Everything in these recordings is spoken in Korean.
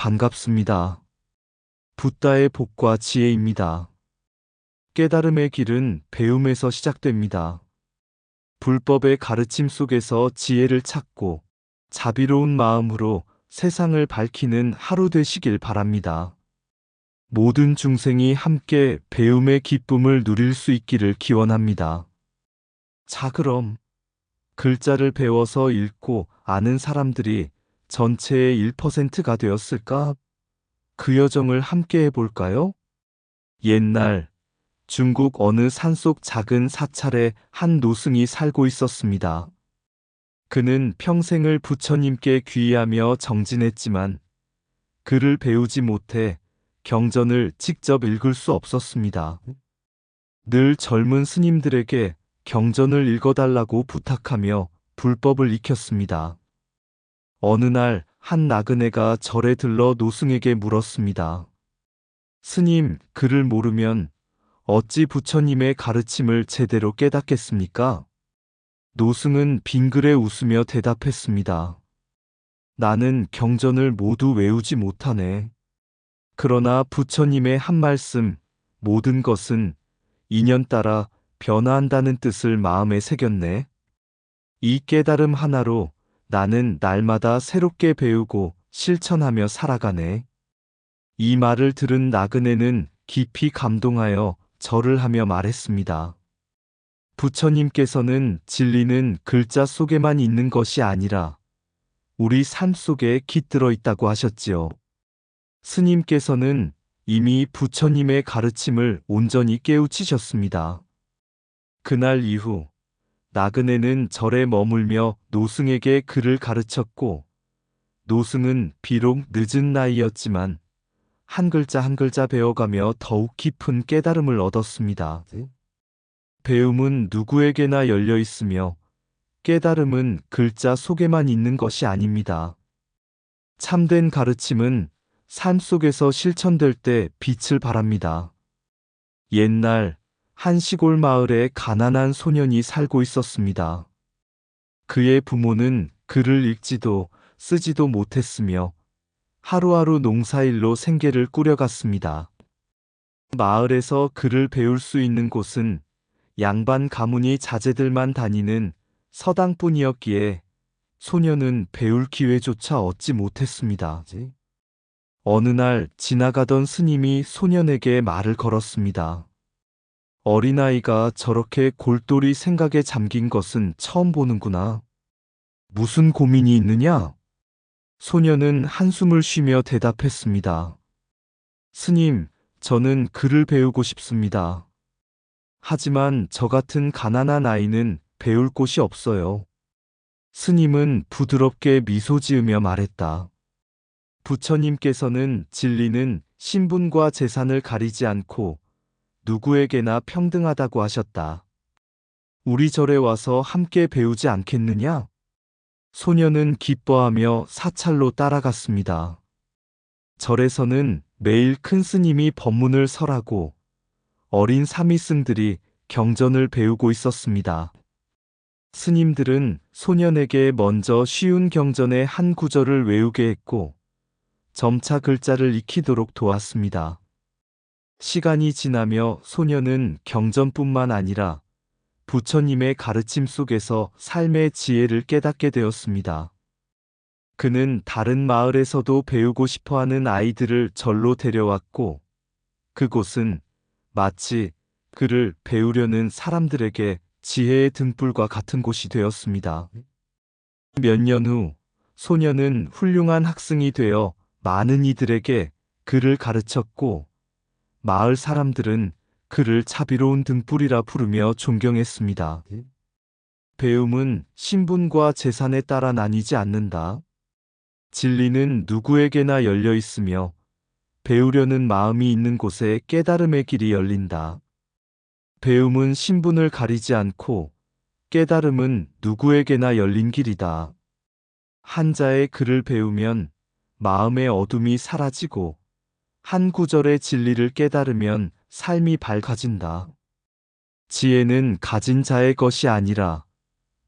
반갑습니다. 붓다의 복과 지혜입니다. 깨달음의 길은 배움에서 시작됩니다. 불법의 가르침 속에서 지혜를 찾고 자비로운 마음으로 세상을 밝히는 하루 되시길 바랍니다. 모든 중생이 함께 배움의 기쁨을 누릴 수 있기를 기원합니다. 자, 그럼 글자를 배워서 읽고 아는 사람들이 전체의 1%가 되었을까? 그 여정을 함께 해볼까요? 옛날 중국 어느 산속 작은 사찰에 한 노승이 살고 있었습니다. 그는 평생을 부처님께 귀의하며 정진했지만 글을 배우지 못해 경전을 직접 읽을 수 없었습니다. 늘 젊은 스님들에게 경전을 읽어달라고 부탁하며 불법을 익혔습니다. 어느 날 한 나그네가 절에 들러 노승에게 물었습니다. 스님, 글을 모르면 어찌 부처님의 가르침을 제대로 깨닫겠습니까? 노승은 빙그레 웃으며 대답했습니다. 나는 경전을 모두 외우지 못하네. 그러나 부처님의 한 말씀, 모든 것은 인연 따라 변화한다는 뜻을 마음에 새겼네. 이 깨달음 하나로 나는 날마다 새롭게 배우고 실천하며 살아가네. 이 말을 들은 나그네는 깊이 감동하여 절을 하며 말했습니다. 부처님께서는 진리는 글자 속에만 있는 것이 아니라 우리 삶 속에 깃들어 있다고 하셨지요. 스님께서는 이미 부처님의 가르침을 온전히 깨우치셨습니다. 그날 이후 나그네는 절에 머물며 노승에게 글을 가르쳤고, 노승은 비록 늦은 나이였지만 한 글자 한 글자 배워가며 더욱 깊은 깨달음을 얻었습니다. 배움은 누구에게나 열려 있으며 깨달음은 글자 속에만 있는 것이 아닙니다. 참된 가르침은 삶 속에서 실천될 때 빛을 발합니다. 옛날 한 시골 마을에 가난한 소년이 살고 있었습니다. 그의 부모는 글을 읽지도 쓰지도 못했으며 하루하루 농사일로 생계를 꾸려갔습니다. 마을에서 글을 배울 수 있는 곳은 양반 가문이 자제들만 다니는 서당뿐이었기에 소년은 배울 기회조차 얻지 못했습니다. 어느 날 지나가던 스님이 소년에게 말을 걸었습니다. 어린아이가 저렇게 골똘히 생각에 잠긴 것은 처음 보는구나. 무슨 고민이 있느냐? 소년은 한숨을 쉬며 대답했습니다. 스님, 저는 글을 배우고 싶습니다. 하지만 저 같은 가난한 아이는 배울 곳이 없어요. 스님은 부드럽게 미소 지으며 말했다. 부처님께서는 진리는 신분과 재산을 가리지 않고 누구에게나 평등하다고 하셨다. 우리 절에 와서 함께 배우지 않겠느냐? 소녀는 기뻐하며 사찰로 따라갔습니다. 절에서는 매일 큰 스님이 법문을 설하고 어린 사미승들이 경전을 배우고 있었습니다. 스님들은 소년에게 먼저 쉬운 경전의 한 구절을 외우게 했고 점차 글자를 익히도록 도왔습니다. 시간이 지나며 소년은 경전뿐만 아니라 부처님의 가르침 속에서 삶의 지혜를 깨닫게 되었습니다. 그는 다른 마을에서도 배우고 싶어하는 아이들을 절로 데려왔고 그곳은 마치 그를 배우려는 사람들에게 지혜의 등불과 같은 곳이 되었습니다. 몇 년 후 소년은 훌륭한 학생이 되어 많은 이들에게 글을 가르쳤고 마을 사람들은 그를 자비로운 등불이라 부르며 존경했습니다. 배움은 신분과 재산에 따라 나뉘지 않는다. 진리는 누구에게나 열려 있으며 배우려는 마음이 있는 곳에 깨달음의 길이 열린다. 배움은 신분을 가리지 않고 깨달음은 누구에게나 열린 길이다. 한자의 글을 배우면 마음의 어둠이 사라지고 한 구절의 진리를 깨달으면 삶이 밝아진다. 지혜는 가진 자의 것이 아니라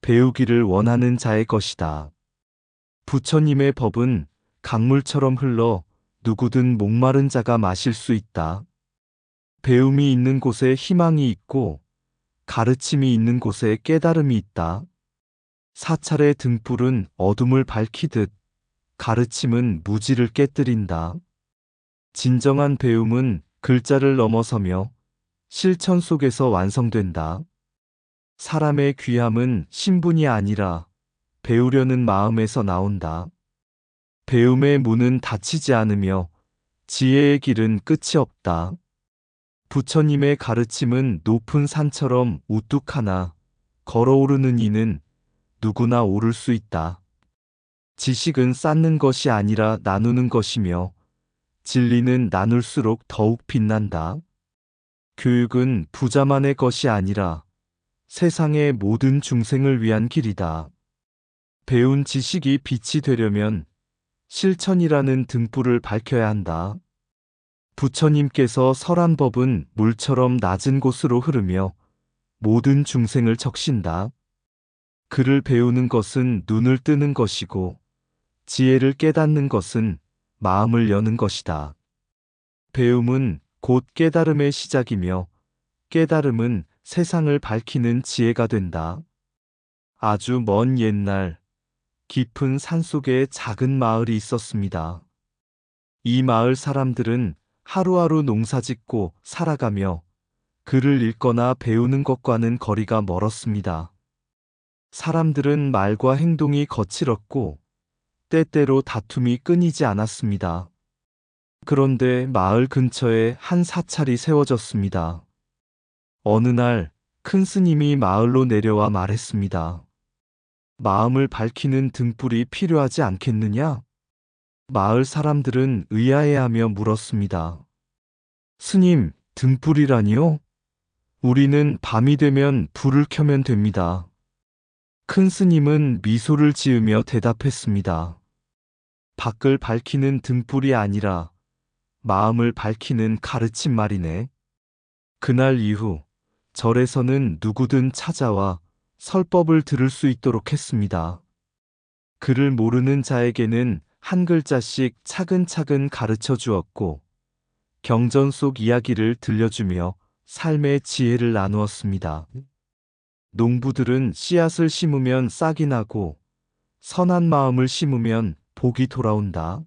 배우기를 원하는 자의 것이다. 부처님의 법은 강물처럼 흘러 누구든 목마른 자가 마실 수 있다. 배움이 있는 곳에 희망이 있고 가르침이 있는 곳에 깨달음이 있다. 사찰의 등불은 어둠을 밝히듯 가르침은 무지를 깨뜨린다. 진정한 배움은 글자를 넘어서며 실천 속에서 완성된다. 사람의 귀함은 신분이 아니라 배우려는 마음에서 나온다. 배움의 문은 닫히지 않으며 지혜의 길은 끝이 없다. 부처님의 가르침은 높은 산처럼 우뚝하나 걸어오르는 이는 누구나 오를 수 있다. 지식은 쌓는 것이 아니라 나누는 것이며 진리는 나눌수록 더욱 빛난다. 교육은 부자만의 것이 아니라 세상의 모든 중생을 위한 길이다. 배운 지식이 빛이 되려면 실천이라는 등불을 밝혀야 한다. 부처님께서 설한 법은 물처럼 낮은 곳으로 흐르며 모든 중생을 적신다. 글을 배우는 것은 눈을 뜨는 것이고 지혜를 깨닫는 것은 마음을 여는 것이다. 배움은 곧 깨달음의 시작이며 깨달음은 세상을 밝히는 지혜가 된다. 아주 먼 옛날 깊은 산속에 작은 마을이 있었습니다. 이 마을 사람들은 하루하루 농사짓고 살아가며 글을 읽거나 배우는 것과는 거리가 멀었습니다. 사람들은 말과 행동이 거칠었고 때때로 다툼이 끊이지 않았습니다. 그런데 마을 근처에 한 사찰이 세워졌습니다. 어느 날 큰 스님이 마을로 내려와 말했습니다. 마음을 밝히는 등불이 필요하지 않겠느냐? 마을 사람들은 의아해하며 물었습니다. 스님, 등불이라니요? 우리는 밤이 되면 불을 켜면 됩니다. 큰 스님은 미소를 지으며 대답했습니다. 밖을 밝히는 등불이 아니라 마음을 밝히는 가르침 말이네. 그날 이후 절에서는 누구든 찾아와 설법을 들을 수 있도록 했습니다. 글을 모르는 자에게는 한 글자씩 차근차근 가르쳐 주었고 경전 속 이야기를 들려주며 삶의 지혜를 나누었습니다. 농부들은 씨앗을 심으면 싹이 나고 선한 마음을 심으면 복이 돌아온다.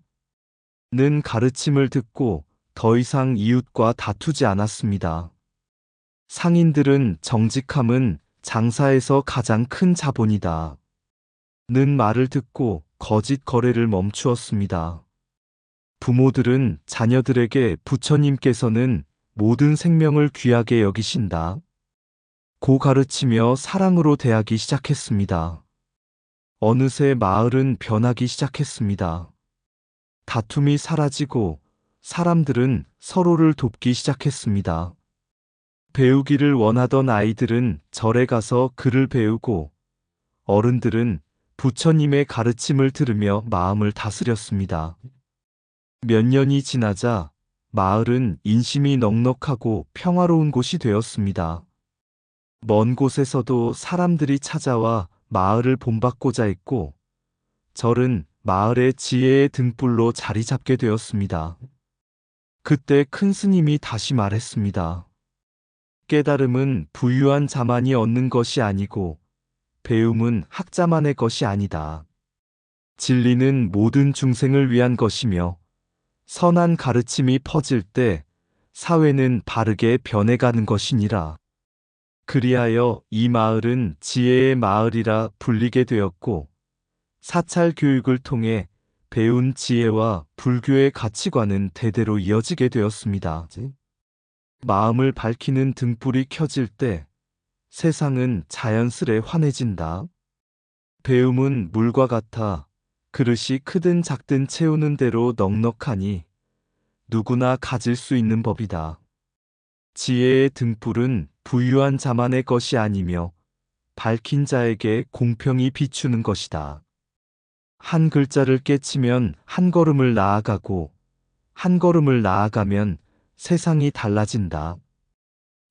는 가르침을 듣고 더 이상 이웃과 다투지 않았습니다. 상인들은 정직함은 장사에서 가장 큰 자본이다. 는 말을 듣고 거짓 거래를 멈추었습니다. 부모들은 자녀들에게 부처님께서는 모든 생명을 귀하게 여기신다. 고 가르치며 사랑으로 대하기 시작했습니다. 어느새 마을은 변하기 시작했습니다. 다툼이 사라지고 사람들은 서로를 돕기 시작했습니다. 배우기를 원하던 아이들은 절에 가서 글을 배우고 어른들은 부처님의 가르침을 들으며 마음을 다스렸습니다. 몇 년이 지나자 마을은 인심이 넉넉하고 평화로운 곳이 되었습니다. 먼 곳에서도 사람들이 찾아와 마을을 본받고자 했고 절은 마을의 지혜의 등불로 자리 잡게 되었습니다. 그때 큰 스님이 다시 말했습니다. 깨달음은 부유한 자만이 얻는 것이 아니고 배움은 학자만의 것이 아니다. 진리는 모든 중생을 위한 것이며 선한 가르침이 퍼질 때 사회는 바르게 변해가는 것이니라. 그리하여 이 마을은 지혜의 마을이라 불리게 되었고 사찰 교육을 통해 배운 지혜와 불교의 가치관은 대대로 이어지게 되었습니다. 마음을 밝히는 등불이 켜질 때 세상은 자연스레 환해진다. 배움은 물과 같아 그릇이 크든 작든 채우는 대로 넉넉하니 누구나 가질 수 있는 법이다. 지혜의 등불은 부유한 자만의 것이 아니며 밝힌 자에게 공평히 비추는 것이다. 한 글자를 깨치면 한 걸음을 나아가고 한 걸음을 나아가면 세상이 달라진다.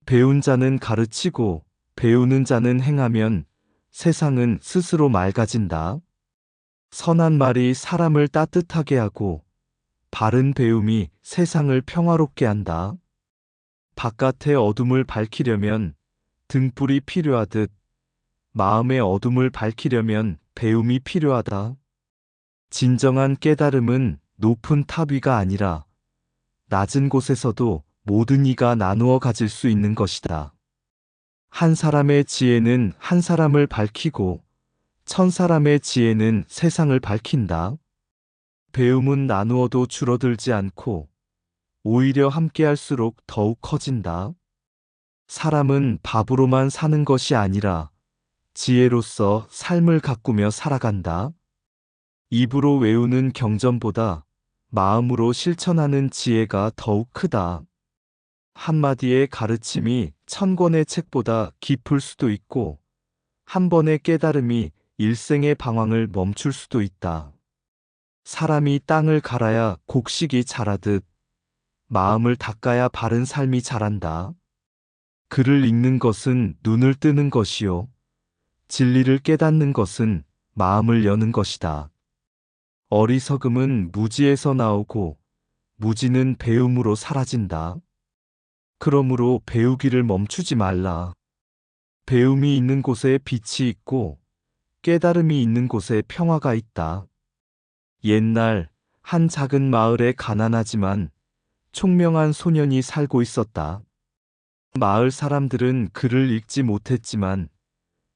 배운 자는 가르치고 배우는 자는 행하면 세상은 스스로 맑아진다. 선한 말이 사람을 따뜻하게 하고 바른 배움이 세상을 평화롭게 한다. 바깥의 어둠을 밝히려면 등불이 필요하듯 마음의 어둠을 밝히려면 배움이 필요하다. 진정한 깨달음은 높은 탑 위가 아니라 낮은 곳에서도 모든 이가 나누어 가질 수 있는 것이다. 한 사람의 지혜는 한 사람을 밝히고 천 사람의 지혜는 세상을 밝힌다. 배움은 나누어도 줄어들지 않고 오히려 함께할수록 더욱 커진다. 사람은 밥으로만 사는 것이 아니라 지혜로서 삶을 가꾸며 살아간다. 입으로 외우는 경전보다 마음으로 실천하는 지혜가 더욱 크다. 한마디의 가르침이 1000권의 책보다 깊을 수도 있고 한 번의 깨달음이 일생의 방황을 멈출 수도 있다. 사람이 땅을 갈아야 곡식이 자라듯 마음을 닦아야 바른 삶이 자란다. 글을 읽는 것은 눈을 뜨는 것이요. 진리를 깨닫는 것은 마음을 여는 것이다. 어리석음은 무지에서 나오고 무지는 배움으로 사라진다. 그러므로 배우기를 멈추지 말라. 배움이 있는 곳에 빛이 있고 깨달음이 있는 곳에 평화가 있다. 옛날 한 작은 마을에 가난하지만 총명한 소년이 살고 있었다. 마을 사람들은 글을 읽지 못했지만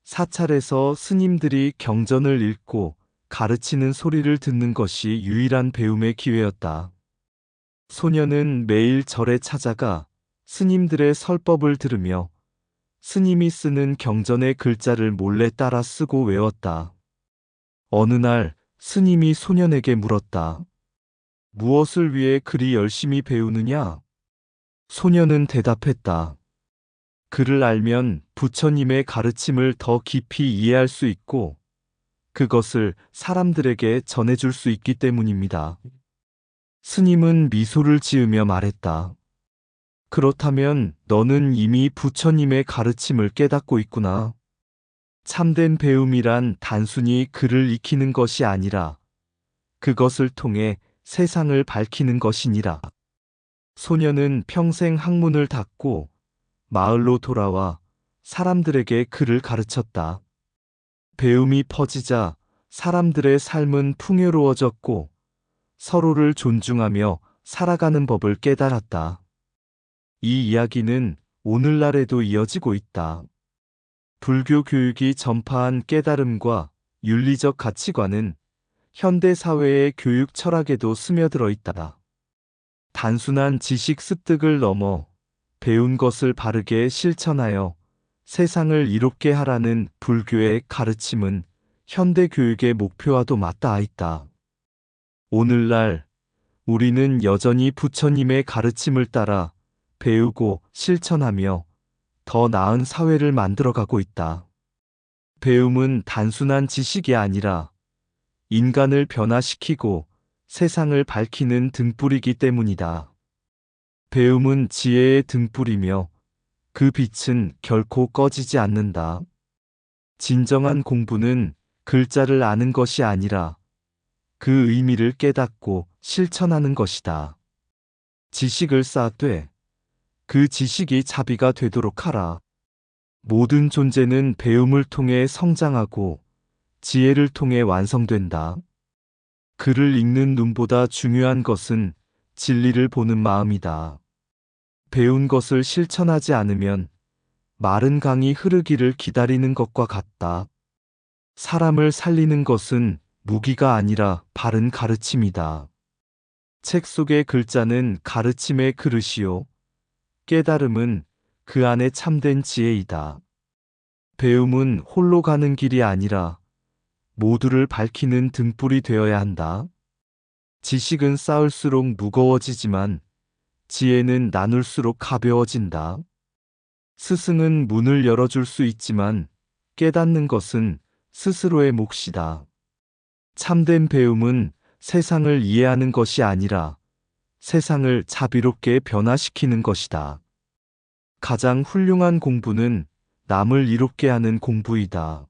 사찰에서 스님들이 경전을 읽고 가르치는 소리를 듣는 것이 유일한 배움의 기회였다. 소년은 매일 절에 찾아가 스님들의 설법을 들으며 스님이 쓰는 경전의 글자를 몰래 따라 쓰고 외웠다. 어느 날 스님이 소년에게 물었다. 무엇을 위해 그리 열심히 배우느냐? 소년은 대답했다. 글을 알면 부처님의 가르침을 더 깊이 이해할 수 있고 그것을 사람들에게 전해줄 수 있기 때문입니다. 스님은 미소를 지으며 말했다. 그렇다면 너는 이미 부처님의 가르침을 깨닫고 있구나. 참된 배움이란 단순히 글을 익히는 것이 아니라 그것을 통해 세상을 밝히는 것이니라. 소년은 평생 학문을 닫고 마을로 돌아와 사람들에게 글을 가르쳤다. 배움이 퍼지자 사람들의 삶은 풍요로워졌고 서로를 존중하며 살아가는 법을 깨달았다. 이 이야기는 오늘날에도 이어지고 있다. 불교 교육이 전파한 깨달음과 윤리적 가치관은 현대 사회의 교육 철학에도 스며들어 있다. 단순한 지식 습득을 넘어 배운 것을 바르게 실천하여 세상을 이롭게 하라는 불교의 가르침은 현대 교육의 목표와도 맞닿아 있다. 오늘날 우리는 여전히 부처님의 가르침을 따라 배우고 실천하며 더 나은 사회를 만들어가고 있다. 배움은 단순한 지식이 아니라 인간을 변화시키고 세상을 밝히는 등불이기 때문이다. 배움은 지혜의 등불이며 그 빛은 결코 꺼지지 않는다. 진정한 공부는 글자를 아는 것이 아니라 그 의미를 깨닫고 실천하는 것이다. 지식을 쌓되 그 지식이 자비가 되도록 하라. 모든 존재는 배움을 통해 성장하고 지혜를 통해 완성된다. 글을 읽는 눈보다 중요한 것은 진리를 보는 마음이다. 배운 것을 실천하지 않으면 마른 강이 흐르기를 기다리는 것과 같다. 사람을 살리는 것은 무기가 아니라 바른 가르침이다. 책 속의 글자는 가르침의 그릇이요. 깨달음은 그 안에 참된 지혜이다. 배움은 홀로 가는 길이 아니라 모두를 밝히는 등불이 되어야 한다. 지식은 쌓을수록 무거워지지만 지혜는 나눌수록 가벼워진다. 스승은 문을 열어줄 수 있지만 깨닫는 것은 스스로의 몫이다. 참된 배움은 세상을 이해하는 것이 아니라 세상을 자비롭게 변화시키는 것이다. 가장 훌륭한 공부는 남을 이롭게 하는 공부이다.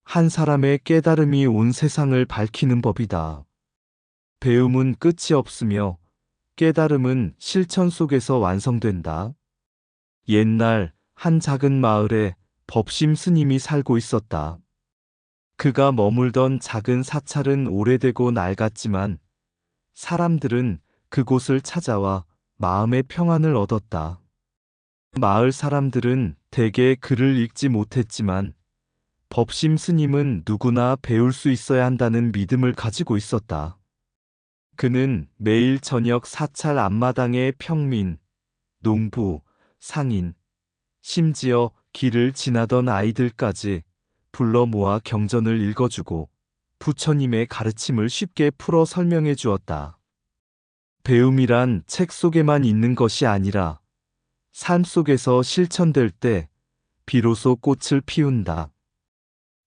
한 사람의 깨달음이 온 세상을 밝히는 법이다. 배움은 끝이 없으며 깨달음은 실천 속에서 완성된다. 옛날 한 작은 마을에 법심 스님이 살고 있었다. 그가 머물던 작은 사찰은 오래되고 낡았지만 사람들은 그곳을 찾아와 마음의 평안을 얻었다. 마을 사람들은 대개 글을 읽지 못했지만 법심 스님은 누구나 배울 수 있어야 한다는 믿음을 가지고 있었다. 그는 매일 저녁 사찰 앞마당에 평민, 농부, 상인, 심지어 길을 지나던 아이들까지 불러 모아 경전을 읽어주고 부처님의 가르침을 쉽게 풀어 설명해 주었다. 배움이란 책 속에만 있는 것이 아니라 삶 속에서 실천될 때 비로소 꽃을 피운다.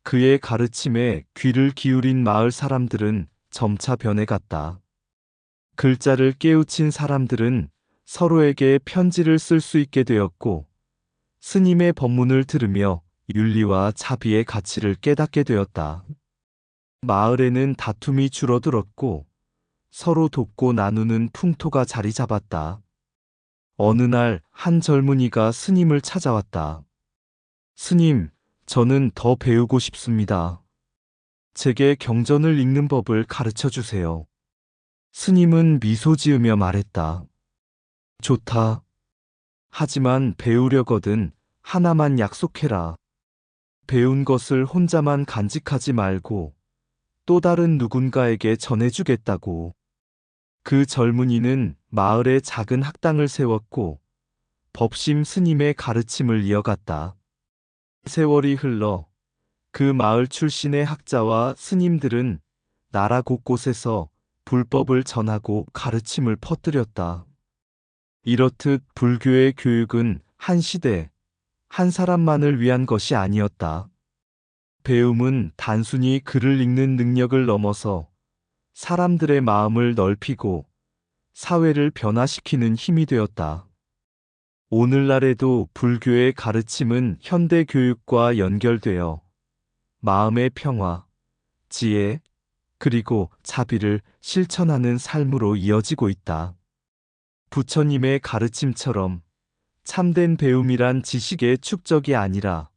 그의 가르침에 귀를 기울인 마을 사람들은 점차 변해갔다. 글자를 깨우친 사람들은 서로에게 편지를 쓸 수 있게 되었고, 스님의 법문을 들으며 윤리와 자비의 가치를 깨닫게 되었다. 마을에는 다툼이 줄어들었고, 서로 돕고 나누는 풍토가 자리 잡았다. 어느 날 한 젊은이가 스님을 찾아왔다. 스님, 저는 더 배우고 싶습니다. 제게 경전을 읽는 법을 가르쳐 주세요. 스님은 미소 지으며 말했다. 좋다. 하지만 배우려거든 하나만 약속해라. 배운 것을 혼자만 간직하지 말고 또 다른 누군가에게 전해주겠다고. 그 젊은이는 마을에 작은 학당을 세웠고 법심 스님의 가르침을 이어갔다. 세월이 흘러 그 마을 출신의 학자와 스님들은 나라 곳곳에서 불법을 전하고 가르침을 퍼뜨렸다. 이렇듯 불교의 교육은 한 시대, 한 사람만을 위한 것이 아니었다. 배움은 단순히 글을 읽는 능력을 넘어서 사람들의 마음을 넓히고 사회를 변화시키는 힘이 되었다. 오늘날에도 불교의 가르침은 현대 교육과 연결되어 마음의 평화, 지혜, 그리고 자비를 실천하는 삶으로 이어지고 있다. 부처님의 가르침처럼 참된 배움이란 지식의 축적이 아니라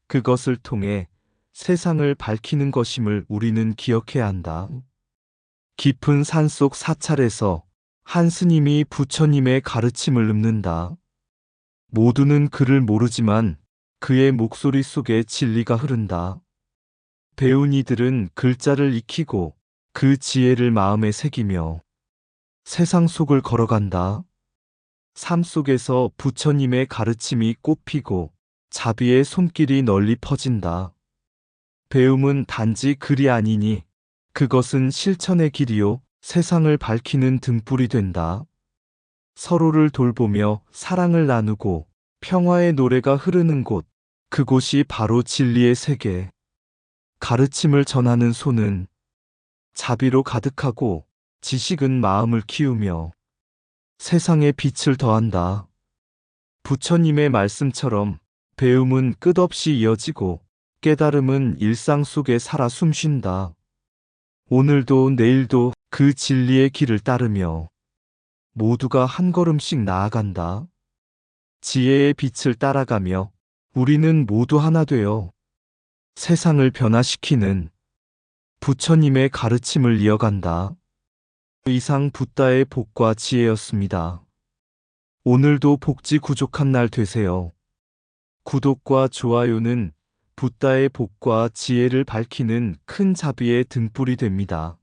그것을 통해 세상을 밝히는 것임을 우리는 기억해야 한다. 깊은 산속 사찰에서 한 스님이 부처님의 가르침을 읊는다. 모두는 그를 모르지만 그의 목소리 속에 진리가 흐른다. 배운 이들은 글자를 익히고 그 지혜를 마음에 새기며 세상 속을 걸어간다. 삶 속에서 부처님의 가르침이 꽃피고 자비의 손길이 널리 퍼진다. 배움은 단지 글이 아니니 그것은 실천의 길이요 세상을 밝히는 등불이 된다. 서로를 돌보며 사랑을 나누고 평화의 노래가 흐르는 곳, 그곳이 바로 진리의 세계. 가르침을 전하는 손은 자비로 가득하고 지식은 마음을 키우며 세상에 빛을 더한다. 부처님의 말씀처럼 배움은 끝없이 이어지고 깨달음은 일상 속에 살아 숨쉰다. 오늘도 내일도 그 진리의 길을 따르며 모두가 한 걸음씩 나아간다. 지혜의 빛을 따라가며 우리는 모두 하나 되어 세상을 변화시키는 부처님의 가르침을 이어간다. 이상 붓다의 복과 지혜였습니다. 오늘도 복지 구족한 날 되세요. 구독과 좋아요는 붓다의 복과 지혜를 밝히는 큰 자비의 등불이 됩니다.